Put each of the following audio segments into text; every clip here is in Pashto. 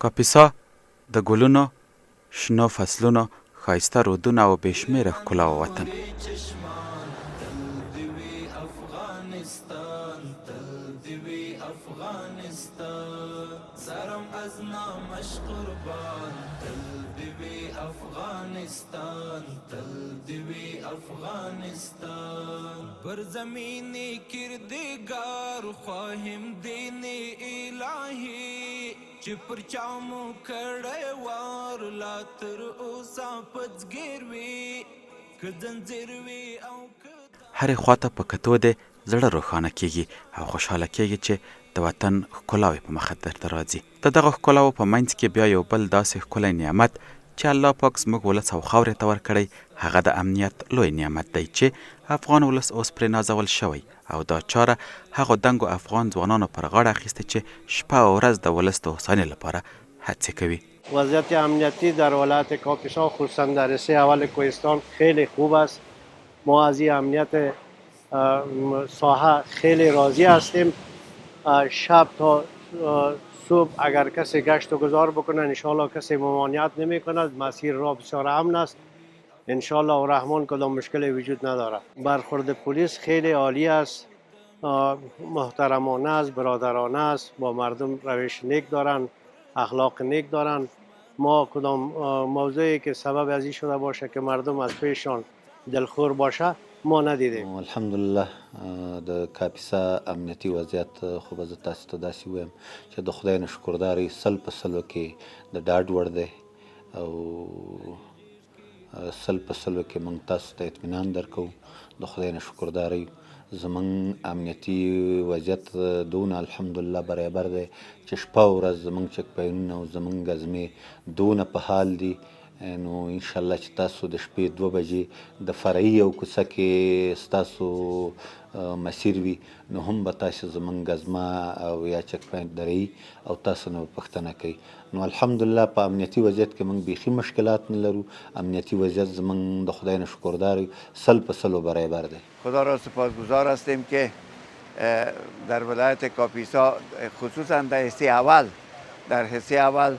کاپیسا د ګلونو، شنو فصلونو، ښایسته رودونه او بې شمېره ښکلاو وطن. بر زمین کردگار خواهیم دین الهی چې پر چامو کړه وار لا تر اوسه پځګر وي که زنځیر وي او هرې خواته په کتو دې زړه روښانه کیږي او خوشحاله کیږي چې د وطن ښکلاوې په مخه درته راځي. د دغه ښکلاوو په منځ کې بیا یو بل داسې ښکلی نعمت چې الله پاک زموږ ولس او خاورې ته ورکړی، هغه د امنیت لوی نعمت دی چې افغان ولس اوس پرې نازول شوی او دا چاره هغو دنګو افغان ځوانانو پر غاړه اخیسته چې شپه او ورځ د ولس د هوساینې لپاره هڅې کوي. وضعیت امنیتی در ولایت کاپیسا خصوصا در رسه اول کوهستان خیلی خوب است. ما از این امنیت ساحه خیلی راضی هستیم. شب تا صبح اگر کسی گشت و گذار بکنه انشالله کسی ممانعت نمی کند. مسیر را بسیار امن است. انشالله و رحمان کدام مشکلی وجود نداره. برخورد پلیس خیلی عالی است، محترمانه است، برادرانه است، با مردم روش نیک دارن، اخلاق نیک دارن. ما کدام موضوعی که سبب از این شده باشه که مردم از پیشان دلخور باشه ما ندیدیم. الحمدلله د کاپیسا امنیتي وضعیت خو به زه تاسو ته داسې ووایم چې د خدای نه شکرداري 100% کې د ډاډ وړ دی او 100% کې موږ تاسو ته اطمینان درکوو. د خدای نه شکرداري زموږ امنیتي وضعیت دونه الحمدلله برابر دی چې شپه او ورځ زموږ چک پوینټونه او زموږ ګزمې دونه په حال دي. نو انشاءالله چې تاسو د شپې 2 بجې د فرعي یو کوڅه کې ستاسو مسیر وي نو هم به تاسو زموږ ګزمه او یا چک پوینټ درئ او تاسو نه پوښتنه کوي. نو الحمدلله په امنیتي وضعیت کې موږ بیخي مشکلات نه لرو. امنیتي وضعیت زموږ د خدای نه شکرداري 100% برابر دی. خدا را سپاسگزار هستیم که در ولایت کاپیسا خصوصا در حصه اول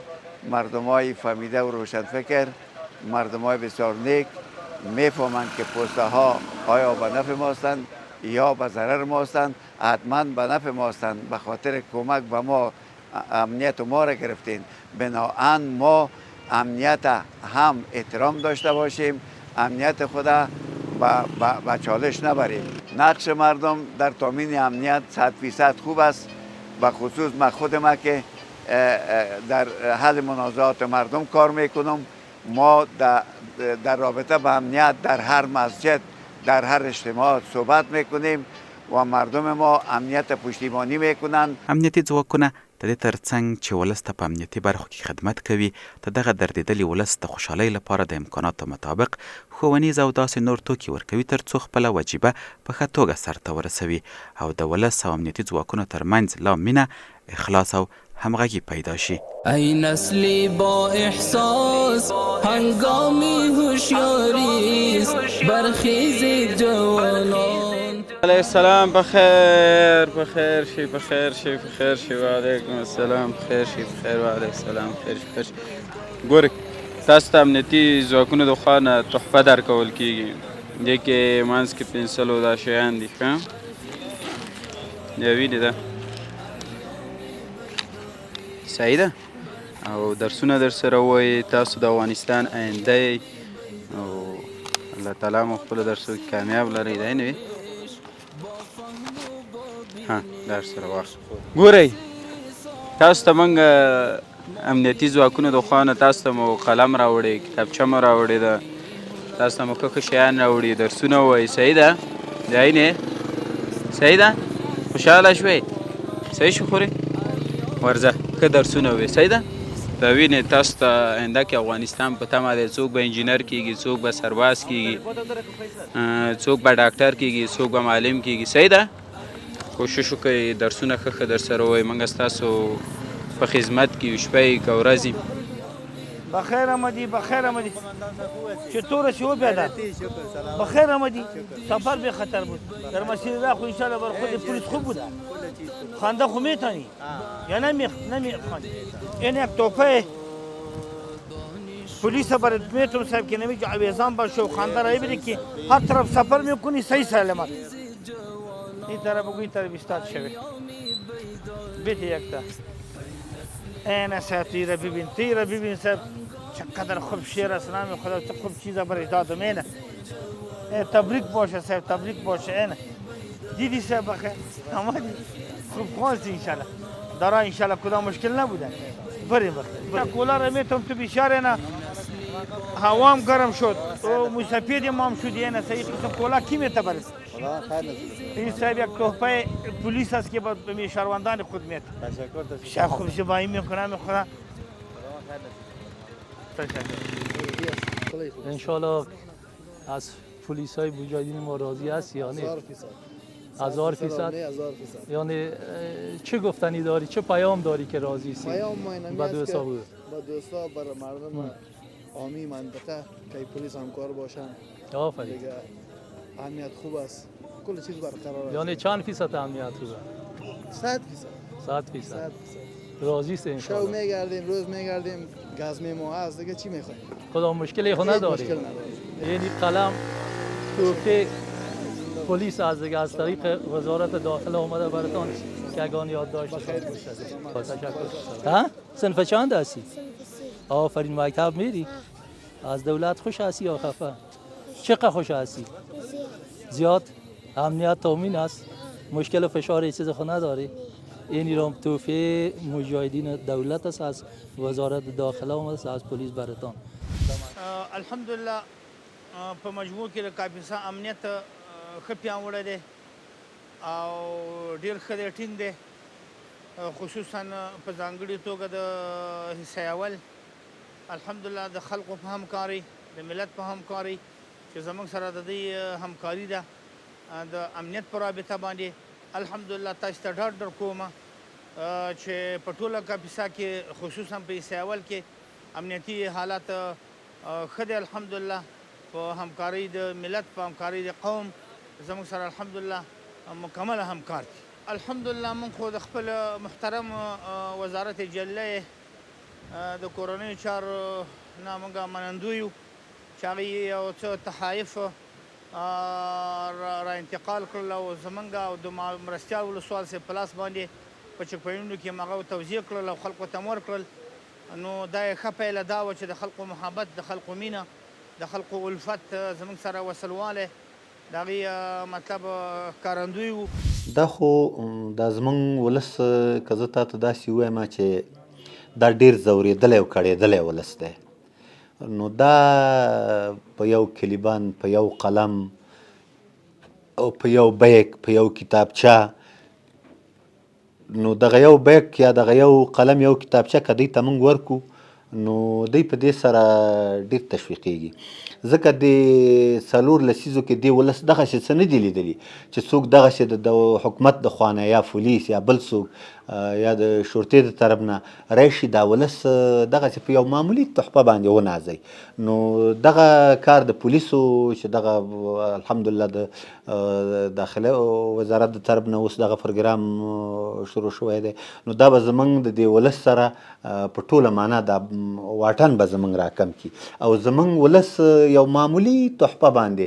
مردمای فهمیده و روشنفکر، مردمای بسیار نیک میفهمند که پوسته ها آیا به نفع ماستند یا به ضرر ماستند. حتما به نفع ماستند، به خاطر کمک به ما امنیت ما را گرفتین. بنابراین ما امنیت هم احترام داشته باشیم، امنیت خدا با چالش نبریم. نقش مردم در تامین امنیت 100% خوب است. و خصوص من خودم که در حل منازعات مردم کار میکنم. ما در رابطه با امنیت در هر مسجد، در هر اجتماع صحبت میکنیم و مردم ما امنیت پشتیبانی میکنند. امنیتي ځواکونه د دې ترڅنګ چې ولس ته په امنیتي برخو کې خدمت کوي د دغه دردېدلي ولس د خوشحالۍ لپاره د امکاناتو مطابق ښوونیز او داسې نور توکي ورکوي تر څو خپله وجیبه په ښه توګه سرته ورسوي او د ولس او امنیتي ځواکونو ترمنځ لا مینه، اخلاص او همغږي پیدا شي. ای نسلی با احساس هنگامی هوشیاری برخیز جوانان. علیه السلام بخیر شی بخیر شی و علیکم السلام بخیر شی بخیر و علیه السلام بخیر شي. ګورئ تاسو ته امنیتي ځواکونو د خوا نه تحفه درکول کیږي. دې کې منځ کې پنسل او دا شیان دي ښه وینې ده صحیح ده او درسونه در سره وایي. تاسو د افغانستان آینده یئ او الله تعالی مو خپلو درسو کې کامیاب لرئ. دی نه وي در سره واخله. ګورئ تاسو ته موږ امنیتي ځواکونو د خوا نه تاسو ته مو قلم راوړی، کتابچه مو راوړې ده، تاسو ته مو ښه شیان راوړي، درسونه ووایي. صحیح ده دی نه صحیح ده خوشحاله شوئ صحیح شو خورې ورځه ښه درسونه ووایي. صحیح ده دا وینې تاسو ته آینده کې افغانستان په تمه دی. څوک به انجینر کیږي، څوک به سرباز کیږي، څوک به ډاکټر کیږي، څوک به معلم کیږي. صحیح ده کوشش وکړئ درسونه ښه در سره ووایي. موږ ستاسو په خدمت کې یو، شپه یې که ورځ بخیر آمدی بخیر آمدی. چطور شو بیادر؟ بخیر آمدی. سفر به خطر بود. در مسیر راه خو انشالله بر خود پلیس خوب بود. خنده خو میتانی یا نمیخوانی؟ این یک توفه پلیس برات میتون صاحب که نمیگه عویزان باشه و خنده رای بده که هر طرف سفر میکنی صحیح سلامت. این طرف بگو این طرف استاد شوی. بیتی یک تا. این صاحب تیره ببین صاحب چقدر خوب شعر است. نام خدا چه خوب چیزا برای دادم. اینه تبریک باشه صاحب تبریک باشه. اینه دیدی صاحب بخیر آمدی خوب خواستی انشالله دارا انشالله کدام مشکل نبوده. بریم بخیر کولا را میتونم تو بیشاره نه هوام گرم شد و مسافید ما شدی. اینه صحیح قسم کولا کی میتبرد؟ این صاحب یک تحفه پلیس است که به شهروندان خود میده. تشکر شب خوب شبایی میکنم خدا. انشالله از پلیس های مجاهدین ما راضی هست یا نه؟ 1000%. یعنی چه گفتنی داری چه پیام داری که راضی سی؟ پیام ما این با دوستا بود با دوستا برای مردم عامی منطقه که پلیس همکار باشن. آفرین. دیگه امنیت خوب است کل چیز برقرار است. یعنی چند فیصد امنیت خوبه؟ 100%. راضی است انشالله. شب میگردیم روز میگردیم گاز میمو هست دیگه چی میخوایم؟ کدام مشکلی خو نداری؟ مشکل نداری. یعنی قلم توفه پلیس از دیگه از طریق وزارت داخله آمده براتون که اگان یاد داشته تشکر. ها؟ صنف چند هستی؟ آفرین مکتب میری؟ از دولت خوش هستی یا خفه؟ چقدر خوش هستی؟ زیاد امنیت تامین است؟ مشکل فشار چیز خو نداری؟ این رام توفه مجاهدین دولت است از وزارت داخله آمده از پلیس براتون. الحمدلله په مجموع کې د کاپیسا امنیت ښه پیاوړی دی او ډېر ښه دی ټینګ دی خصوصا په ځانګړې توګه د حصه اول الحمدلله د خلکو په همکاري د ملت په همکاري چې زموږ سره د دې همکاري ده د امنیت په رابطه باندې الحمدلله تاسو ته ډاډ درکوم چې په ټوله کاپیسا کې خصوصا په حصه اول کې امنیتي حالات ښه دی الحمدلله په همکاري د ملت په همکاري د قوم زموږ سره الحمدلله مکمله همکار دي. الحمدلله موږ خو د خپل محترم وزارت جلیه د کورنیو چارو نه موږ منندوی یو چې هغې یو څه تحایف را انتقال کړل او زموږ او د مرستیال ولسوال صاحب په لاس باندې په چک پوینټونو کې هغه توزیع کړل او خلکو ته ورکړل. نو دا یې ښه پیله دا وه چې د خلکو محبت د خلکو مینه د خلکو الفت زموږ سره وصلوالی د هغې مطلب ښکارندوی وو. دا خو دا زموږ ولس که زه تا ته داسې ووایم چې دا ډېر ځورېدلی او کړېدلی ولس دی. نو دا په یو کلیبان په یو قلم او په یو بیک په یو کتابچه نو دغه یو بیک یا دغه یو قلم یو کتابچه که دوی ته موږ ورکو نو دوی په دې سره ډېر تشویقېږي ځکه د 4 لسیزو کې دې ولس دغسې څه نه دي لیدلي چې څوک دغسې د حکومت د خوا نه یا پولیس یا بل څوک یا د شرطې د طرف نه راشي دا ولس دغسې په یو معمولي تحفه باندې ونازوي. نو دغه کار د پولیسو چې دغه الحمدلله د داخله وزارت د طرف نه اوس دغه پروګرام شروع شوی دی نو دا به زموږ د دې ولس سره په ټوله معنا دا واټن به زموږ راکم کړي او زموږ ولس یو معمولي تحفه باندې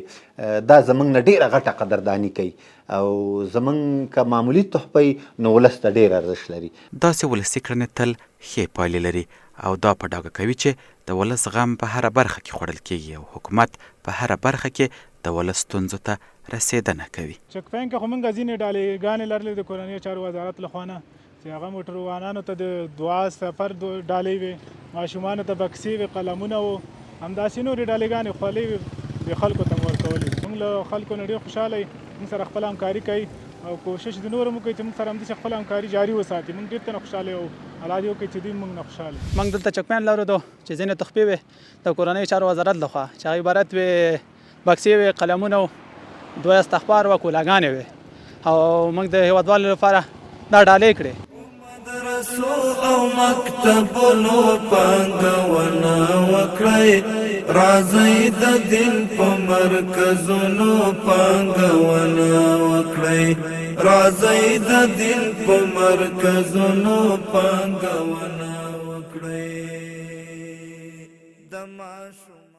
دا زموږ نه ډېره غټه قدرداني کوي او زموږ که معمولي تحفه نو ولس ته ډېر ارزښت لري. داسې ولسي کړنې تل ښې پایلې لري او دا په ډاګه کوي چې د ولس غم په هره برخه کې خوړل کیږي او حکومت په هره برخه کې د ولس ستونزو ته رسېدنه کوي. چک پوینټ کې خو موږ ځینې ډالېګانې لرلې د کورنیو چارو وزارت له خوا نه چې هغه موټروانانو ته د دعا سفر ډالۍ وې ماشومانو ته بکسې وې قلمونه وو همداسې نورې ډالېګانې خولۍ وې د خلکو ته مو ورکولې. موږ له خلکو نه ډېر خوشحاله یو موږ سره خپله همکاري کوي او کوشش د نورو هم کوي چې موږ سره همداسې خپله همکاري جاري وساتي. موږ ډېر ته نه خوشحاله یو الله دې وکړي چې دوی موږ نه خوشحاله. موږ دلته چک پوینټ لرو چې ځینې تحفې وې د کورنیو چارو وزارت لخوا چې هغه عبارت وې بکسې وې قلمونه و 2 استخبار و کولاګانې وې او موږ د هیوادوالو لپاره دا ډالۍ کړې. مدرسو او مکتبونو پانګونه وکړئ راځئ د دین په مرکزونو پانګونه وکړئ راځئ د دین په مرکزونو پانګونه وکړئ د ماشوم